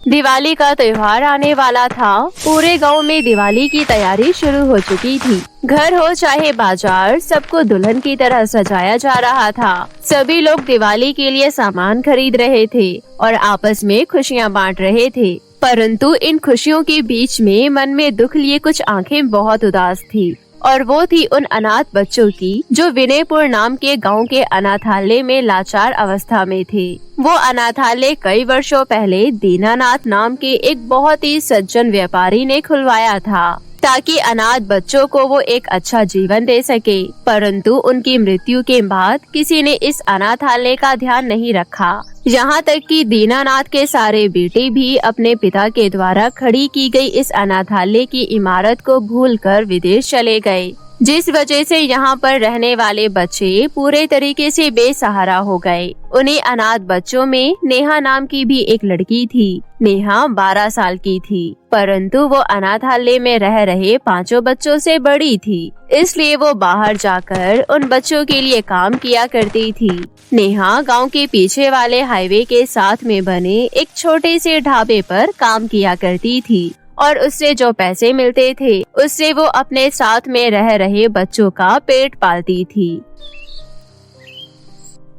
दिवाली का त्योहार आने वाला था। पूरे गांव में दिवाली की तैयारी शुरू हो चुकी थी। घर हो चाहे बाजार, सबको दुल्हन की तरह सजाया जा रहा था। सभी लोग दिवाली के लिए सामान खरीद रहे थे और आपस में खुशियां बांट रहे थे। परंतु इन खुशियों के बीच में मन में दुख लिए कुछ आंखें बहुत उदास थी, और वो थी उन अनाथ बच्चों की जो विनयपुर नाम के गांव के अनाथालय में लाचार अवस्था में थे। वो अनाथालय कई वर्षों पहले दीनानाथ नाम के एक बहुत ही सज्जन व्यापारी ने खुलवाया था, ताकि अनाथ बच्चों को वो एक अच्छा जीवन दे सके। परंतु उनकी मृत्यु के बाद किसी ने इस अनाथालय का ध्यान नहीं रखा। यहाँ तक कि दीनानाथ के सारे बेटे भी अपने पिता के द्वारा खड़ी की गई इस अनाथालय की इमारत को भूलकर विदेश चले गए, जिस वजह से यहाँ पर रहने वाले बच्चे पूरे तरीके से बेसहारा हो गए। उन्हीं अनाथ बच्चों में नेहा नाम की भी एक लड़की थी। नेहा 12 साल की थी, परंतु वो अनाथालय में रह रहे 5 बच्चों से बड़ी थी, इसलिए वो बाहर जाकर उन बच्चों के लिए काम किया करती थी। नेहा गांव के पीछे वाले हाईवे के साथ में बने एक छोटे से ढाबे पर काम किया करती थी, और उससे जो पैसे मिलते थे उससे वो अपने साथ में रह रहे बच्चों का पेट पालती थी।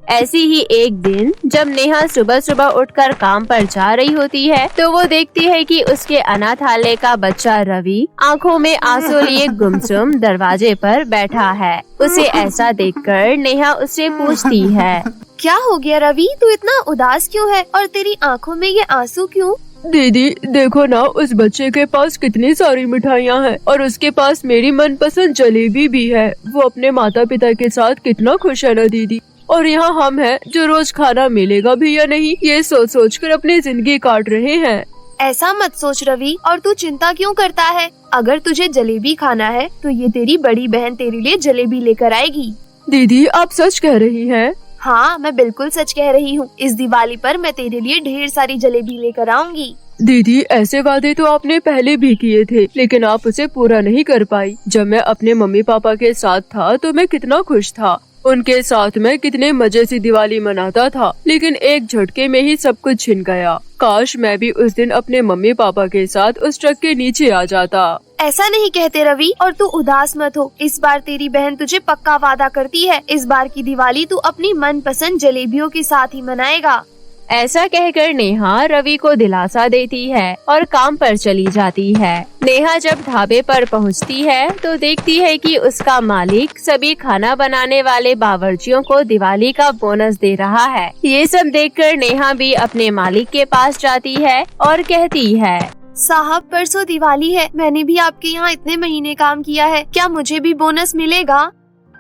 ऐसी ही एक दिन जब नेहा सुबह सुबह उठकर काम पर जा रही होती है, तो वो देखती है कि उसके अनाथालय का बच्चा रवि आंखों में आंसू लिए गुमसुम दरवाजे पर बैठा है। उसे ऐसा देखकर नेहा उससे पूछती है, क्या हो गया रवि, तू इतना उदास क्यों है और तेरी आंखों में ये आंसू क्यों? दीदी देखो ना, उस बच्चे के पास कितनी सारी मिठाइयाँ हैं और उसके पास मेरी मनपसंद जलेबी भी है। वो अपने माता पिता के साथ कितना खुश है ना दीदी। और यहाँ हम हैं जो रोज खाना मिलेगा भी या नहीं, ये सोच सोच कर अपनी जिंदगी काट रहे हैं। ऐसा मत सोच रवि, और तू चिंता क्यों करता है? अगर तुझे जलेबी खाना है तो ये तेरी बड़ी बहन तेरे लिए जलेबी लेकर आएगी। दीदी आप सच कह रही हैं? हाँ, मैं बिल्कुल सच कह रही हूँ। इस दिवाली पर मैं तेरे लिए ढेर सारी जलेबी लेकर आऊंगी। दीदी ऐसे वादे तो आपने पहले भी किए थे, लेकिन आप उसे पूरा नहीं कर पाई। जब मैं अपने मम्मी पापा के साथ था तो मैं कितना खुश था। उनके साथ मैं कितने मजे से दिवाली मनाता था, लेकिन एक झटके में ही सब कुछ छिन गया। काश मैं भी उस दिन अपने मम्मी पापा के साथ उस ट्रक के नीचे आ जाता। ऐसा नहीं कहते रवि, और तू उदास मत हो। इस बार तेरी बहन तुझे पक्का वादा करती है, इस बार की दिवाली तू अपनी मनपसंद जलेबियों के साथ ही मनाएगा। ऐसा कहकर नेहा रवि को दिलासा देती है और काम पर चली जाती है। नेहा जब ढाबे पर पहुंचती है तो देखती है कि उसका मालिक सभी खाना बनाने वाले बावर्चियों को दिवाली का बोनस दे रहा है। ये सब देखकर नेहा भी अपने मालिक के पास जाती है और कहती है, साहब परसों दिवाली है, मैंने भी आपके यहाँ इतने महीने काम किया है, क्या मुझे भी बोनस मिलेगा?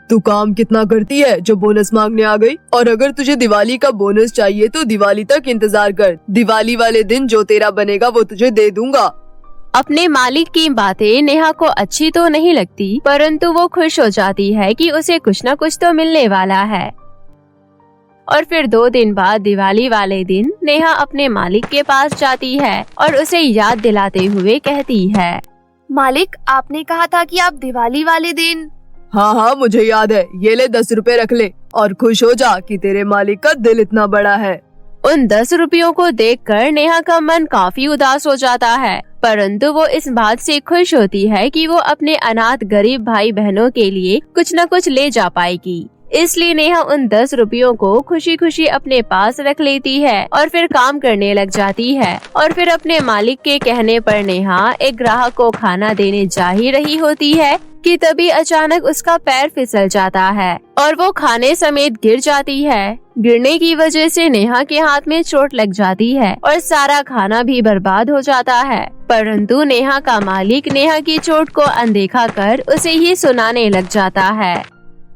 तू काम कितना करती है जो बोनस मांगने आ गई? और अगर तुझे दिवाली का बोनस चाहिए तो दिवाली तक इंतजार कर। दिवाली वाले दिन जो तेरा बनेगा वो तुझे दे दूंगा। अपने मालिक की बातें नेहा को अच्छी तो नहीं लगती, परंतु वो खुश हो जाती है कि उसे कुछ न कुछ तो मिलने वाला है। और फिर 2 दिन बाद दिवाली वाले दिन नेहा अपने मालिक के पास जाती है और उसे याद दिलाते हुए कहती है, मालिक आपने कहा था कि आप दिवाली वाले दिन। हाँ मुझे याद है, ये ले 10 रुपए रख ले और खुश हो जा कि तेरे मालिक का दिल इतना बड़ा है। उन 10 रुपयों को देखकर नेहा का मन काफी उदास हो जाता है, परंतु वो इस बात से खुश होती है कि वो अपने अनाथ गरीब भाई बहनों के लिए कुछ न कुछ ले जा पाएगी। इसलिए नेहा उन 10 रुपयों को खुशी खुशी अपने पास रख लेती है और फिर काम करने लग जाती है। और फिर अपने मालिक के कहने पर नेहा एक ग्राहक को खाना देने जा ही रही होती है कि तभी अचानक उसका पैर फिसल जाता है और वो खाने समेत गिर जाती है। गिरने की वजह से नेहा के हाथ में चोट लग जाती है और सारा खाना भी बर्बाद हो जाता है। परंतु नेहा का मालिक नेहा की चोट को अनदेखा कर उसे ही सुनाने लग जाता है,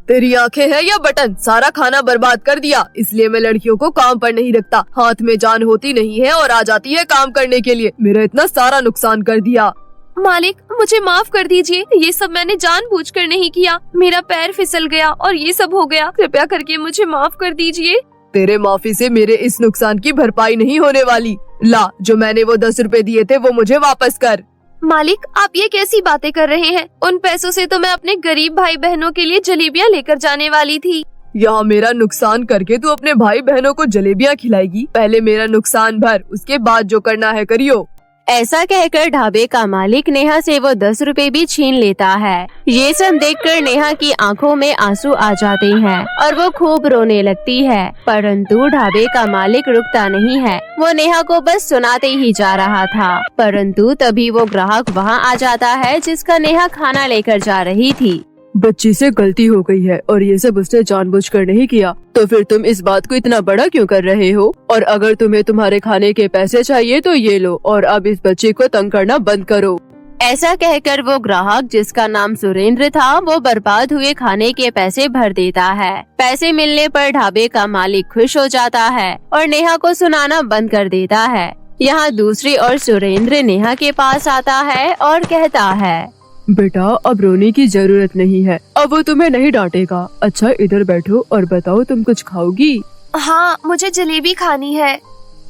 तेरी आंखें हैं या बटन, सारा खाना बर्बाद कर दिया। इसलिए मैं लड़कियों को काम पर नहीं रखता। हाथ में जान होती नहीं है और आ जाती है काम करने के लिए। मेरा इतना सारा नुकसान कर दिया। मालिक मुझे माफ कर दीजिए, ये सब मैंने जानबूझकर नहीं किया। मेरा पैर फिसल गया और ये सब हो गया। कृपया करके मुझे माफ कर दीजिए। तेरे माफी से मेरे इस नुकसान की भरपाई नहीं होने वाली। ला, जो मैंने वो 10 रुपए दिए थे वो मुझे वापस कर। मालिक आप ये कैसी बातें कर रहे हैं? उन पैसों से तो मैं अपने गरीब भाई बहनों के लिए जलेबियाँ लेकर जाने वाली थी। यहाँ मेरा नुकसान करके तू अपने भाई बहनों को जलेबियाँ खिलाएगी? पहले मेरा नुकसान भर, उसके बाद जो करना है करियो। ऐसा कहकर ढाबे का मालिक नेहा से वो 10 रुपए भी छीन लेता है। ये सब देखकर नेहा की आंखों में आंसू आ जाते हैं और वो खूब रोने लगती है, परंतु ढाबे का मालिक रुकता नहीं है। वो नेहा को बस सुनाते ही जा रहा था, परंतु तभी वो ग्राहक वहाँ आ जाता है जिसका नेहा खाना लेकर जा रही थी। बच्ची से गलती हो गई है और ये सब उसने जानबूझकर नहीं किया, तो फिर तुम इस बात को इतना बड़ा क्यों कर रहे हो? और अगर तुम्हें तुम्हारे खाने के पैसे चाहिए तो ये लो, और अब इस बच्ची को तंग करना बंद करो। ऐसा कहकर वो ग्राहक, जिसका नाम सुरेंद्र था, वो बर्बाद हुए खाने के पैसे भर देता है। पैसे मिलने पर ढाबे का मालिक खुश हो जाता है और नेहा को सुनाना बंद कर देता है। यहाँ दूसरी ओर सुरेंद्र नेहा के पास आता है और कहता है, बेटा अब रोने की जरूरत नहीं है, अब वो तुम्हें नहीं डांटेगा। अच्छा इधर बैठो और बताओ तुम कुछ खाओगी? हाँ, मुझे जलेबी खानी है।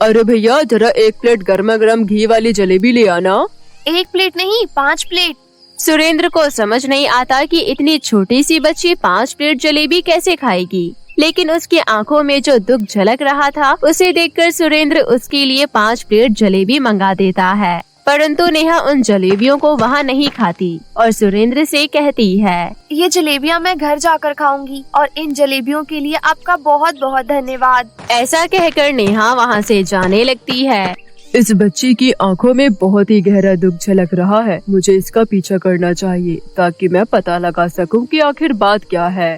अरे भैया जरा 1 प्लेट गर्मा गर्म घी वाली जलेबी ले आना। 1 प्लेट नहीं, 5 प्लेट। सुरेंद्र को समझ नहीं आता कि इतनी छोटी सी बच्ची 5 प्लेट जलेबी कैसे खाएगी, लेकिन उसकी आंखों में जो दुख झलक रहा था उसे देखकर सुरेंद्र उसके लिए 5 प्लेट जलेबी मंगा देता है। परंतु नेहा उन जलेबियों को वहाँ नहीं खाती और सुरेंद्र से कहती है, ये जलेबियाँ मैं घर जाकर खाऊंगी और इन जलेबियों के लिए आपका बहुत बहुत धन्यवाद। ऐसा कहकर नेहा वहाँ से जाने लगती है। इस बच्ची की आंखों में बहुत ही गहरा दुख झलक रहा है, मुझे इसका पीछा करना चाहिए ताकि मैं पता लगा सकूं कि आखिर बात क्या है।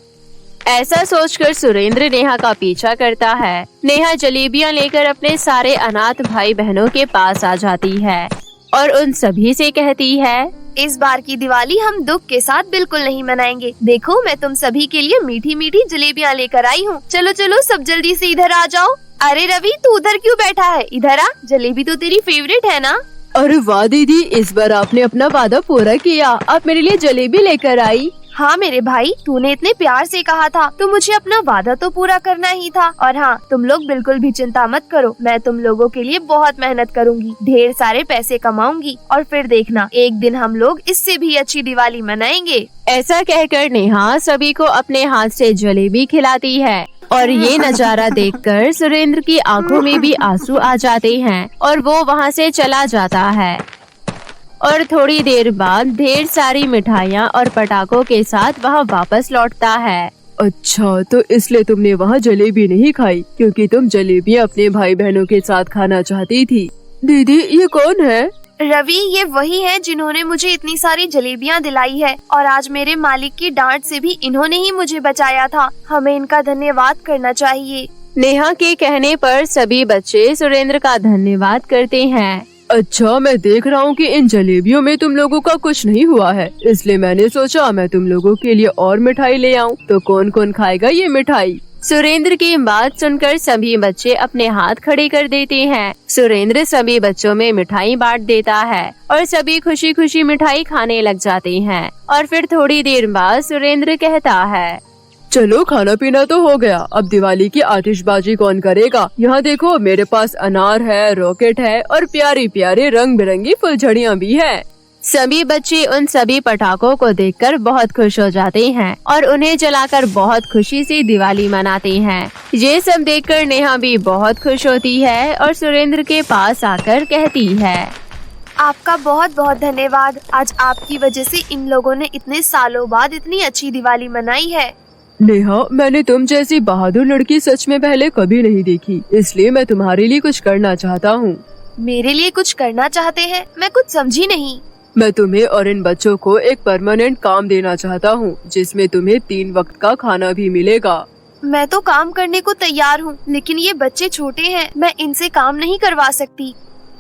ऐसा सोचकर सुरेंद्र नेहा का पीछा करता है। नेहा जलेबियाँ लेकर अपने सारे अनाथ भाई बहनों के पास आ जाती है और उन सभी से कहती है, इस बार की दिवाली हम दुख के साथ बिल्कुल नहीं मनाएंगे। देखो मैं तुम सभी के लिए मीठी मीठी जलेबियाँ लेकर आई हूँ। चलो चलो सब जल्दी से इधर आ जाओ। अरे रवि, तू उधर क्यों बैठा है? इधर आ, जलेबी तो तेरी फेवरेट है ना? अरे वाह दीदी, इस बार आपने अपना वादा पूरा किया, आप मेरे लिए जलेबी लेकर आई। हाँ मेरे भाई, तूने इतने प्यार से कहा था तो मुझे अपना वादा तो पूरा करना ही था। और हाँ, तुम लोग बिल्कुल भी चिंता मत करो, मैं तुम लोगों के लिए बहुत मेहनत करूँगी, ढेर सारे पैसे कमाऊंगी और फिर देखना एक दिन हम लोग इससे भी अच्छी दिवाली मनाएंगे। ऐसा कहकर नेहा सभी को अपने हाथ से जलेबी खिलाती है और ये नजारा देखकर सुरेंद्र की आंखों में भी आंसू आ जाते हैं और वो वहाँ से चला जाता है। और थोड़ी देर बाद ढेर सारी मिठाइयाँ और पटाखों के साथ वहाँ वापस लौटता है। अच्छा, तो इसलिए तुमने वहाँ जलेबी नहीं खाई क्योंकि तुम जलेबियाँ अपने भाई बहनों के साथ खाना चाहती थी। दीदी ये कौन है? रवि, ये वही है जिन्होंने मुझे इतनी सारी जलेबियाँ दिलाई है और आज मेरे मालिक की डांट से भी इन्होंने ही मुझे बचाया था। हमें इनका धन्यवाद करना चाहिए। नेहा के कहने पर सभी बच्चे सुरेंद्र का धन्यवाद करते हैं। अच्छा, मैं देख रहा हूँ कि इन जलेबियों में तुम लोगों का कुछ नहीं हुआ है, इसलिए मैंने सोचा मैं तुम लोगों के लिए और मिठाई ले आऊँ। तो कौन कौन खाएगा ये मिठाई? सुरेंद्र की बात सुनकर सभी बच्चे अपने हाथ खड़े कर देते हैं। सुरेंद्र सभी बच्चों में मिठाई बांट देता है और सभी खुशी खुशी मिठाई खाने लग जाते हैं। और फिर थोड़ी देर बाद सुरेंद्र कहता है, चलो खाना पीना तो हो गया, अब दिवाली की आतिशबाजी कौन करेगा? यहाँ देखो मेरे पास अनार है, रॉकेट है और प्यारी प्यारे रंग बिरंगी फुलझड़ियाँ भी है। सभी बच्चे उन सभी पटाखों को देखकर बहुत खुश हो जाते हैं और उन्हें जलाकर बहुत खुशी से दिवाली मनाते हैं। ये सब देखकर नेहा भी बहुत खुश होती है और सुरेंद्र के पास आकर कहती है, आपका बहुत बहुत धन्यवाद। आज आपकी वजह से इन लोगों ने इतने सालों बाद इतनी अच्छी दिवाली मनाई है। नेहा, मैंने तुम जैसी बहादुर लड़की सच में पहले कभी नहीं देखी, इसलिए मैं तुम्हारे लिए कुछ करना चाहता हूँ। मेरे लिए कुछ करना चाहते हैं? मैं कुछ समझी नहीं। मैं तुम्हें और इन बच्चों को एक परमानेंट काम देना चाहता हूँ जिसमें तुम्हें 3 वक्त का खाना भी मिलेगा। मैं तो काम करने को तैयार हूँ, लेकिन ये बच्चे छोटे हैं, मैं इनसे काम नहीं करवा सकती।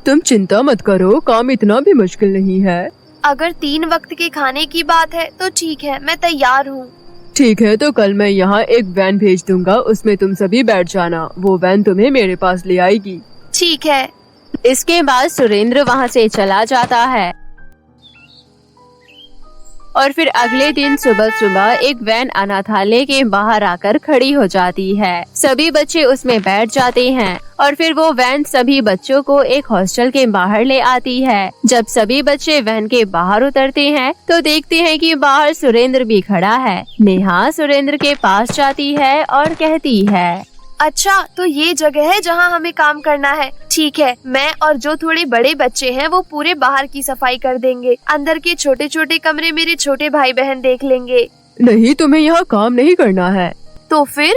तुम चिंता मत करो, काम इतना भी मुश्किल नहीं है। अगर 3 वक्त के खाने की बात है तो ठीक है, मैं तैयार हूँ। ठीक है, तो कल मैं यहाँ एक वैन भेज दूंगा, उसमें तुम सभी बैठ जाना, वो वैन तुम्हें मेरे पास ले आएगी। ठीक है। इसके बाद सुरेंद्र वहाँ से चला जाता है। और फिर अगले दिन सुबह सुबह एक वैन अनाथालय के बाहर आकर खड़ी हो जाती है। सभी बच्चे उसमें बैठ जाते हैं और फिर वो वैन सभी बच्चों को एक हॉस्टल के बाहर ले आती है। जब सभी बच्चे वैन के बाहर उतरते हैं तो देखते हैं कि बाहर सुरेंद्र भी खड़ा है। नेहा सुरेंद्र के पास जाती है और कहती है, अच्छा, तो ये जगह है जहाँ हमें काम करना है। ठीक है, मैं और जो थोड़े बड़े बच्चे हैं वो पूरे बाहर की सफाई कर देंगे। अंदर के छोटे छोटे कमरे मेरे छोटे भाई बहन देख लेंगे। नहीं, तुम्हें यहाँ काम नहीं करना है। तो फिर?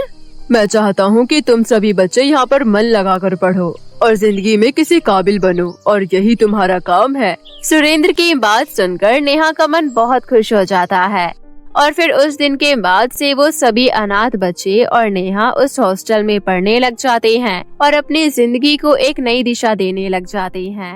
मैं चाहता हूँ कि तुम सभी बच्चे यहाँ पर मन लगाकर पढ़ो और जिंदगी में किसी काबिल बनो, और यही तुम्हारा काम है। सुरेंद्र की बात सुनकर नेहा का मन बहुत खुश हो जाता है और फिर उस दिन के बाद से वो सभी अनाथ बच्चे और नेहा उस हॉस्टल में पढ़ने लग जाते हैं और अपनी जिंदगी को एक नई दिशा देने लग जाते हैं।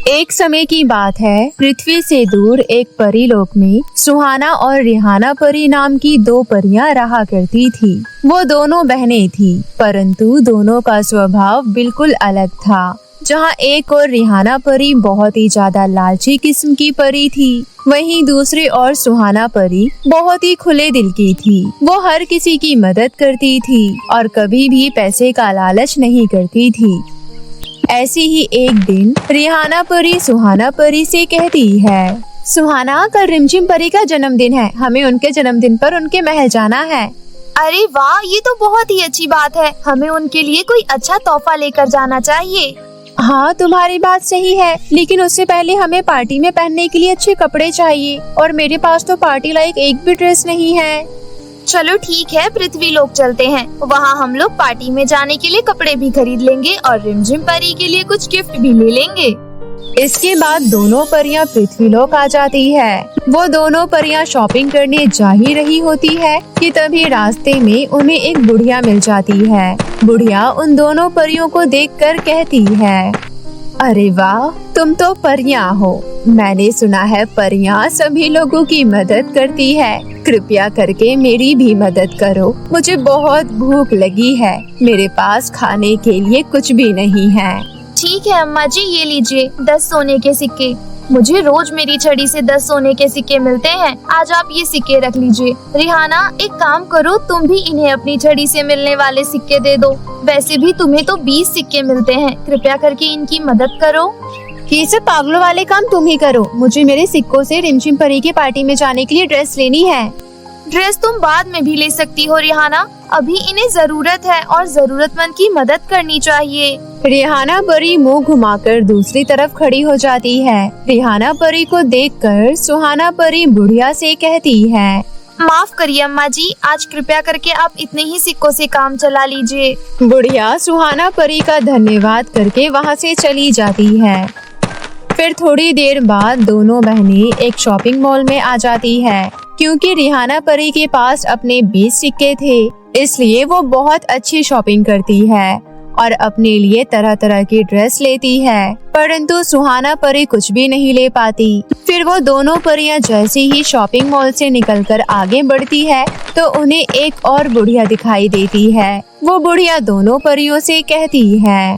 एक समय की बात है, पृथ्वी से दूर एक परीलोक में सुहाना और रिहाना परी नाम की दो परियां रहा करती थी। वो दोनों बहनें थी, परंतु दोनों का स्वभाव बिल्कुल अलग था। जहाँ एक और रिहाना परी बहुत ही ज्यादा लालची किस्म की परी थी, वहीं दूसरी और सुहाना परी बहुत ही खुले दिल की थी। वो हर किसी की मदद करती थी और कभी भी पैसे का लालच नहीं करती थी। ऐसी ही एक दिन रिहाना परी सुहाना परी से कहती है, सुहाना, कल रिमझिम परी का जन्मदिन है, हमें उनके जन्मदिन पर उनके महल जाना है। अरे वाह, ये तो बहुत ही अच्छी बात है। हमें उनके लिए कोई अच्छा तोहफा लेकर जाना चाहिए। हाँ, तुम्हारी बात सही है, लेकिन उससे पहले हमें पार्टी में पहनने के लिए अच्छे कपड़े चाहिए और मेरे पास तो पार्टी लायक एक भी ड्रेस नहीं है। चलो ठीक है, पृथ्वी लोक चलते हैं। वहाँ हम लोग पार्टी में जाने के लिए कपड़े भी खरीद लेंगे और रिमझिम परी के लिए कुछ गिफ्ट भी ले लेंगे। इसके बाद दोनों परियां पृथ्वीलोक आ जाती है। वो दोनों परियां शॉपिंग करने जा ही रही होती है कि तभी रास्ते में उन्हें एक बुढ़िया मिल जाती है। बुढ़िया उन दोनों परियों को देखकर कहती है, अरे वाह, तुम तो परियां हो। मैंने सुना है परियां सभी लोगों की मदद करती है। कृपया करके मेरी भी मदद करो, मुझे बहुत भूख लगी है। मेरे पास खाने के लिए कुछ भी नहीं है। ठीक है अम्मा जी, ये लीजिए 10 सोने के सिक्के। मुझे रोज मेरी छड़ी से 10 सोने के सिक्के मिलते हैं। आज आप ये सिक्के रख लीजिए। रिहाना, एक काम करो, तुम भी इन्हें अपनी छड़ी से मिलने वाले सिक्के दे दो। वैसे भी तुम्हें तो 20 सिक्के मिलते हैं। कृपया करके इनकी मदद करो। ये सब पागलों वाले काम तुम ही करो। मुझे मेरे सिक्कों से रिमझिम परी की पार्टी में जाने के लिए ड्रेस लेनी है। ड्रेस तुम बाद में भी ले सकती हो रिहाना, अभी इन्हें जरूरत है और जरूरतमंद की मदद करनी चाहिए। रिहाना परी मुंह घुमाकर दूसरी तरफ खड़ी हो जाती है। रिहाना परी को देखकर सुहाना परी बुढ़िया से कहती है, माफ करिए अम्मा जी, आज कृपया करके आप इतने ही सिक्कों से काम चला लीजिए। बुढ़िया सुहाना परी का धन्यवाद करके वहाँ से चली जाती है। फिर थोड़ी देर बाद दोनों बहनें एक शॉपिंग मॉल में आ जाती है। क्योंकि रिहाना परी के पास अपने 20 सिक्के थे, इसलिए वो बहुत अच्छी शॉपिंग करती है और अपने लिए तरह तरह की ड्रेस लेती है। परंतु सुहाना परी कुछ भी नहीं ले पाती। फिर वो दोनों परियां जैसे ही शॉपिंग मॉल से निकलकर आगे बढ़ती है तो उन्हें एक और बुढ़िया दिखाई देती है। वो बुढ़िया दोनों परियों से कहती है,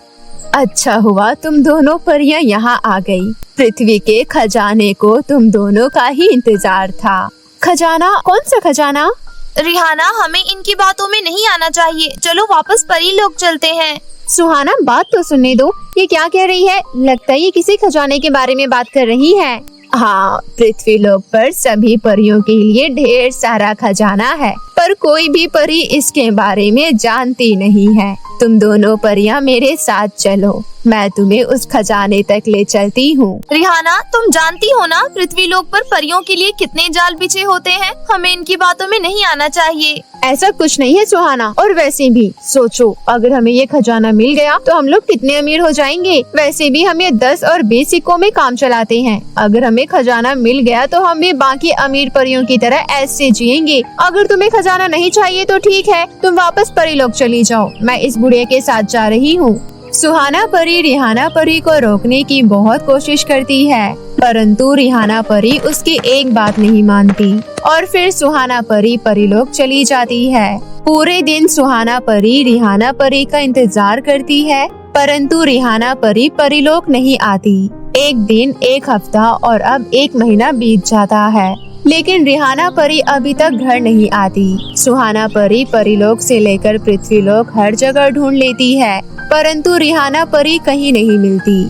अच्छा हुआ तुम दोनों परियां यहाँ आ गई। पृथ्वी के खजाने को तुम दोनों का ही इंतजार था। खजाना? कौन सा खजाना? रिहाना, हमें इनकी बातों में नहीं आना चाहिए। चलो वापस परी लोग चलते हैं। सुहाना, बात तो सुनने दो। ये क्या कह रही है? लगता है ये किसी खजाने के बारे में बात कर रही है। हाँ, पृथ्वी लोक पर सभी परियों के लिए ढेर सारा खजाना है, पर कोई भी परी इसके बारे में जानती नहीं है। तुम दोनों परियां मेरे साथ चलो, मैं तुम्हें उस खजाने तक ले चलती हूँ। रिहाना, तुम जानती हो ना पृथ्वी लोक पर परियों के लिए कितने जाल बिछे होते हैं। हमें इनकी बातों में नहीं आना चाहिए। ऐसा कुछ नहीं है सुहाना, और वैसे भी सोचो, अगर हमें ये खजाना मिल गया तो हम लोग कितने अमीर हो जाएंगे। वैसे भी हम ये 10 और 20 सिक्कों में काम चलाते हैं। अगर हमें खजाना मिल गया तो हम भी बाकी अमीर परियों की तरह ऐसे जिएंगे। अगर तुम्हें खजाना नहीं चाहिए तो ठीक है, तुम वापस परी लोक चली जाओ। मैं इस बुढ़िया के साथ जा रही हूँ। सुहाना परी रिहाना परी को रोकने की बहुत कोशिश करती है, परंतु रिहाना परी उसकी एक बात नहीं मानती और फिर सुहाना परी परीलोक चली जाती है। पूरे दिन सुहाना परी रिहाना परी का इंतजार करती है, परंतु रिहाना परी परीलोक नहीं आती। एक दिन, एक हफ्ता और अब 1 महीना बीत जाता है, लेकिन रिहाना परी अभी तक घर नहीं आती। सुहाना परी परीलोक से लेकर पृथ्वीलोक हर जगह ढूंढ लेती है, परंतु रिहाना परी कहीं नहीं मिलती।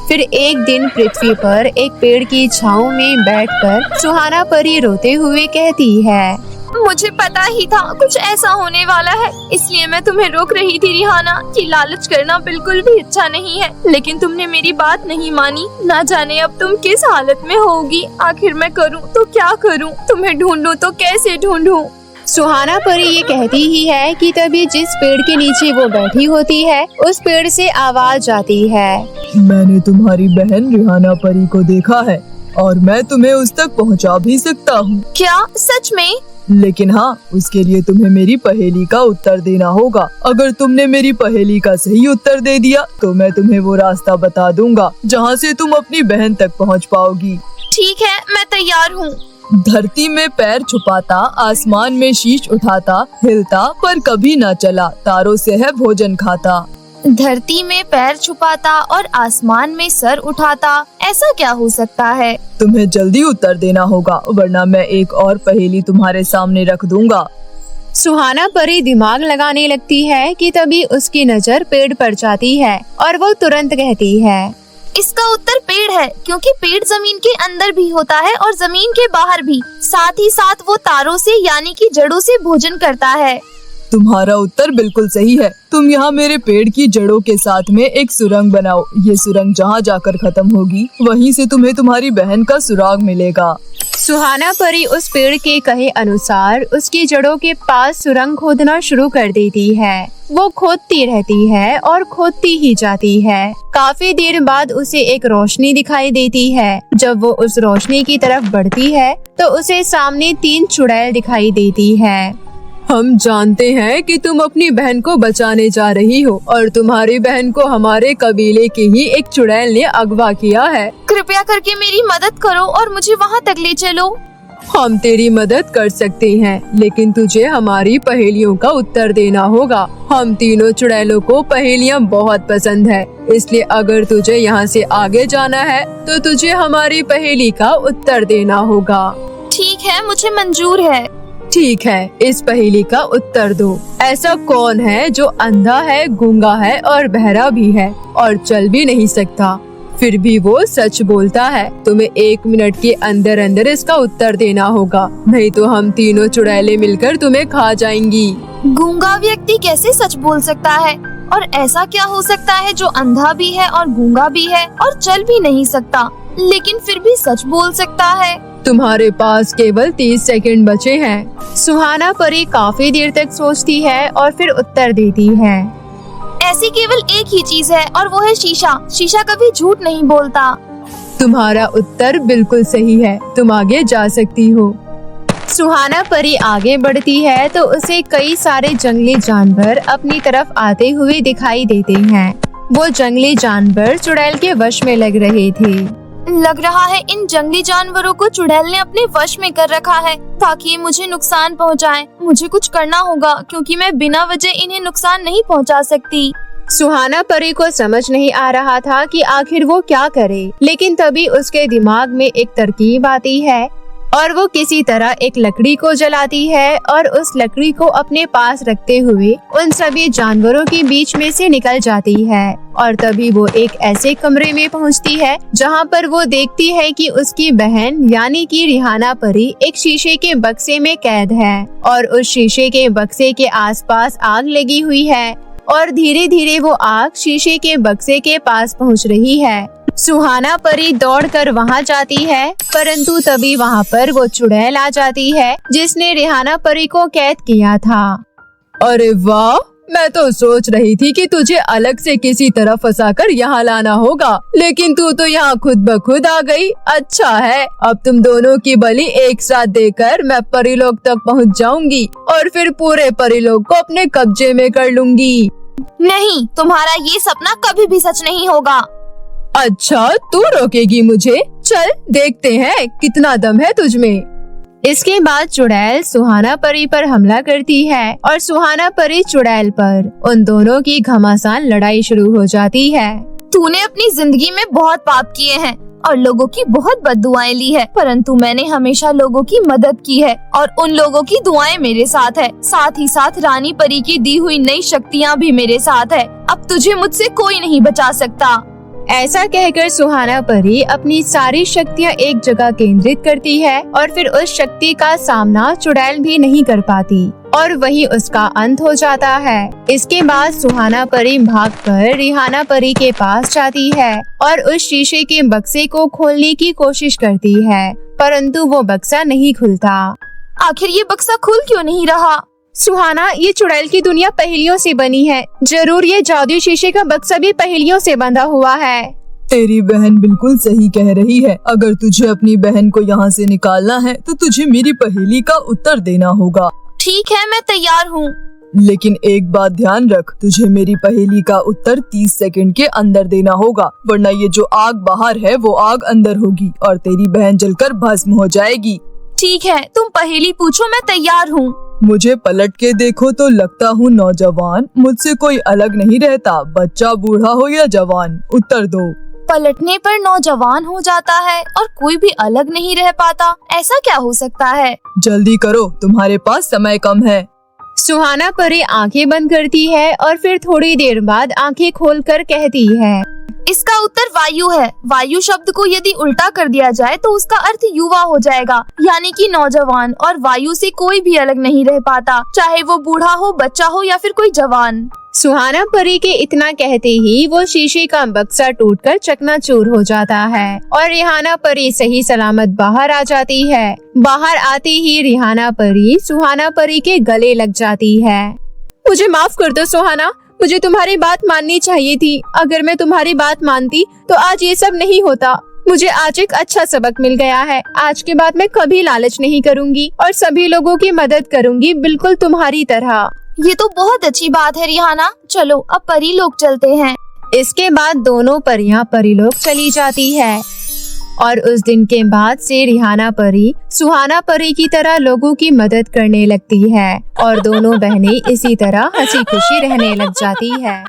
फिर एक दिन पृथ्वी पर एक पेड़ की छांव में बैठकर सुहाना परी रोते हुए कहती है, मुझे पता ही था कुछ ऐसा होने वाला है, इसलिए मैं तुम्हें रोक रही थी रिहाना। कि लालच करना बिल्कुल भी अच्छा नहीं है, लेकिन तुमने मेरी बात नहीं मानी। ना जाने अब तुम किस हालत में होगी। आखिर मैं करूं तो क्या करूं? तुम्हें ढूंढूं तो कैसे ढूंढूं? सुहाना परी ये कहती ही है कि तभी जिस पेड़ के नीचे वो बैठी होती है, उस पेड़ से आवाज आती है, मैंने तुम्हारी बहन रिहाना परी को देखा है और मैं तुम्हें उस तक पहुंचा भी सकता हूँ। क्या सच में? लेकिन हाँ, उसके लिए तुम्हें मेरी पहेली का उत्तर देना होगा। अगर तुमने मेरी पहेली का सही उत्तर दे दिया तो मैं तुम्हें वो रास्ता बता दूंगा जहाँ से तुम अपनी बहन तक पहुँच पाओगी। ठीक है, मैं तैयार हूँ। धरती में पैर छुपाता, आसमान में शीश उठाता, हिलता पर कभी न चला, तारों से है भोजन खाता। धरती में पैर छुपाता और आसमान में सर उठाता, ऐसा क्या हो सकता है? तुम्हें जल्दी उत्तर देना होगा, वरना मैं एक और पहेली तुम्हारे सामने रख दूंगा। सुहाना परी दिमाग लगाने लगती है कि तभी उसकी नजर पेड़ पर जाती है और वो तुरंत कहती है, इसका उत्तर पेड़ है, क्योंकि पेड़ जमीन के अंदर भी होता है और जमीन के बाहर भी। साथ ही साथ वो तारों से यानी कि जड़ों से भोजन करता है। तुम्हारा उत्तर बिल्कुल सही है। तुम यहाँ मेरे पेड़ की जड़ों के साथ में एक सुरंग बनाओ। ये सुरंग जहाँ जाकर खत्म होगी, वहीं से तुम्हें तुम्हारी बहन का सुराग मिलेगा। सुहाना परी उस पेड़ के कहे अनुसार उसकी जड़ों के पास सुरंग खोदना शुरू कर देती है। वो खोदती रहती है और खोदती ही जाती है। काफी देर बाद उसे एक रोशनी दिखाई देती है। जब वो उस रोशनी की तरफ बढ़ती है तो उसे सामने 3 चुड़ैल दिखाई देती है। हम जानते हैं कि तुम अपनी बहन को बचाने जा रही हो और तुम्हारी बहन को हमारे कबीले की ही एक चुड़ैल ने अगवा किया है। कृपया करके मेरी मदद करो और मुझे वहाँ तक ले चलो। हम तेरी मदद कर सकते हैं, लेकिन तुझे हमारी पहेलियों का उत्तर देना होगा। हम तीनों चुड़ैलों को पहेलियाँ बहुत पसंद है, इसलिए अगर तुझे यहाँ से आगे जाना है तो तुझे हमारी पहेली का उत्तर देना होगा। ठीक है, मुझे मंजूर है। ठीक है, इस पहेली का उत्तर दो। ऐसा कौन है जो अंधा है, गूंगा है और बहरा भी है और चल भी नहीं सकता, फिर भी वो सच बोलता है? तुम्हें 1 मिनट के अंदर अंदर इसका उत्तर देना होगा, नहीं तो हम तीनों चुड़ैलें मिलकर तुम्हें खा जाएंगी। गूंगा व्यक्ति कैसे सच बोल सकता है? और ऐसा क्या हो सकता है जो अंधा भी है और गूंगा भी है और चल भी नहीं सकता, लेकिन फिर भी सच बोल सकता है? तुम्हारे पास केवल 30 सेकंड बचे हैं। सुहाना परी काफी देर तक सोचती है और फिर उत्तर देती है, ऐसी केवल एक ही चीज है और वो है शीशा। शीशा कभी झूठ नहीं बोलता। तुम्हारा उत्तर बिल्कुल सही है, तुम आगे जा सकती हो। सुहाना परी आगे बढ़ती है तो उसे कई सारे जंगली जानवर अपनी तरफ आते हुए दिखाई देते हैं। वो जंगली जानवर चुड़ैल के वश में लग रहे थे। लग रहा है इन जंगली जानवरों को चुड़ैल ने अपने वश में कर रखा है ताकि ये मुझे नुकसान पहुंचाएं। मुझे कुछ करना होगा क्योंकि मैं बिना वजह इन्हें नुकसान नहीं पहुंचा सकती। सुहाना परी को समझ नहीं आ रहा था कि आखिर वो क्या करे, लेकिन तभी उसके दिमाग में एक तरकीब आती है और वो किसी तरह एक लकड़ी को जलाती है और उस लकड़ी को अपने पास रखते हुए उन सभी जानवरों के बीच में से निकल जाती है। और तभी वो एक ऐसे कमरे में पहुंचती है जहां पर वो देखती है कि उसकी बहन यानी कि रिहाना परी एक शीशे के बक्से में कैद है और उस शीशे के बक्से के आसपास आग लगी हुई है और धीरे धीरे वो आग शीशे के बक्से के पास पहुंच रही है। सुहाना परी दौड़कर वहां जाती है, परंतु तभी वहां पर वो चुड़ैल आ जाती है जिसने रिहाना परी को कैद किया था। अरे वाह, मैं तो सोच रही थी कि तुझे अलग से किसी तरह फंसाकर यहाँ लाना होगा, लेकिन तू तो यहाँ खुद ब खुद आ गई। अच्छा है, अब तुम दोनों की बलि एक साथ देकर मैं परीलोक तक पहुँच जाऊंगी और फिर पूरे परीलोक को अपने कब्जे में कर लूंगी। नहीं, तुम्हारा ये सपना कभी भी सच नहीं होगा। अच्छा, तू रोकेगी मुझे? चल देखते हैं कितना दम है तुझमें। इसके बाद चुड़ैल सुहाना परी पर हमला करती है और सुहाना परी चुड़ैल पर। उन दोनों की घमासान लड़ाई शुरू हो जाती है। तूने अपनी जिंदगी में बहुत पाप किए हैं और लोगों की बहुत बद्दुआएं ली है, परंतु मैंने हमेशा लोगों की मदद की है और उन लोगों की दुआएं मेरे साथ है। साथ ही साथ रानी परी की दी हुई नई शक्तियाँ भी मेरे साथ है। अब तुझे मुझसे कोई नहीं बचा सकता। ऐसा कहकर सुहाना परी अपनी सारी शक्तियाँ एक जगह केंद्रित करती है और फिर उस शक्ति का सामना चुड़ैल भी नहीं कर पाती और वही उसका अंत हो जाता है। इसके बाद सुहाना परी भागकर रिहाना परी के पास जाती है और उस शीशे के बक्से को खोलने की कोशिश करती है, परंतु वो बक्सा नहीं खुलता। आखिर ये बक्सा खुल क्यों नहीं रहा? सुहाना, ये चुड़ैल की दुनिया पहेलियों से बनी है। जरूर ये जादुई शीशे का बक्सा भी पहेलियों से बंधा हुआ है। तेरी बहन बिल्कुल सही कह रही है। अगर तुझे अपनी बहन को यहाँ से निकालना है तो तुझे मेरी पहेली का उत्तर देना होगा। ठीक है, मैं तैयार हूँ। लेकिन एक बात ध्यान रख, तुझे मेरी पहेली का उत्तर 30 सेकंड के अंदर देना होगा, वरना ये जो आग बाहर है वो आग अंदर होगी और तेरी बहन जलकर भस्म हो जाएगी। ठीक है, तुम पहेली पूछो, मैं तैयार हूँ। मुझे पलट के देखो तो लगता हूँ नौजवान, मुझसे कोई अलग नहीं रहता, बच्चा बूढ़ा हो या जवान, उत्तर दो। पलटने पर नौजवान हो जाता है और कोई भी अलग नहीं रह पाता, ऐसा क्या हो सकता है? जल्दी करो, तुम्हारे पास समय कम है। सुहाना परी आंखें बंद करती है और फिर थोड़ी देर बाद आंखें खोलकर कहती है, इसका उत्तर वायु है। वायु शब्द को यदि उल्टा कर दिया जाए तो उसका अर्थ युवा हो जाएगा, यानी कि नौजवान। और वायु से कोई भी अलग नहीं रह पाता, चाहे वो बूढ़ा हो, बच्चा हो या फिर कोई जवान। सुहाना परी के इतना कहते ही वो शीशे का बक्सा टूटकर चकनाचूर हो जाता है और रिहाना परी सही सलामत बाहर आ जाती है। बाहर आते ही रिहाना परी सुहाना परी के गले लग जाती है। मुझे माफ कर दो सुहाना, मुझे तुम्हारी बात माननी चाहिए थी। अगर मैं तुम्हारी बात मानती तो आज ये सब नहीं होता। मुझे आज एक अच्छा सबक मिल गया है। आज के बाद मैं कभी लालच नहीं करूँगी और सभी लोगों की मदद करूँगी, बिल्कुल तुम्हारी तरह। ये तो बहुत अच्छी बात है रिहाना। चलो अब परी लोग चलते हैं। इसके बाद दोनों परियां परीलोक चली जाती है और उस दिन के बाद से रिहाना परी सुहाना परी की तरह लोगों की मदद करने लगती है और दोनों बहनें इसी तरह हंसी खुशी रहने लग जाती है।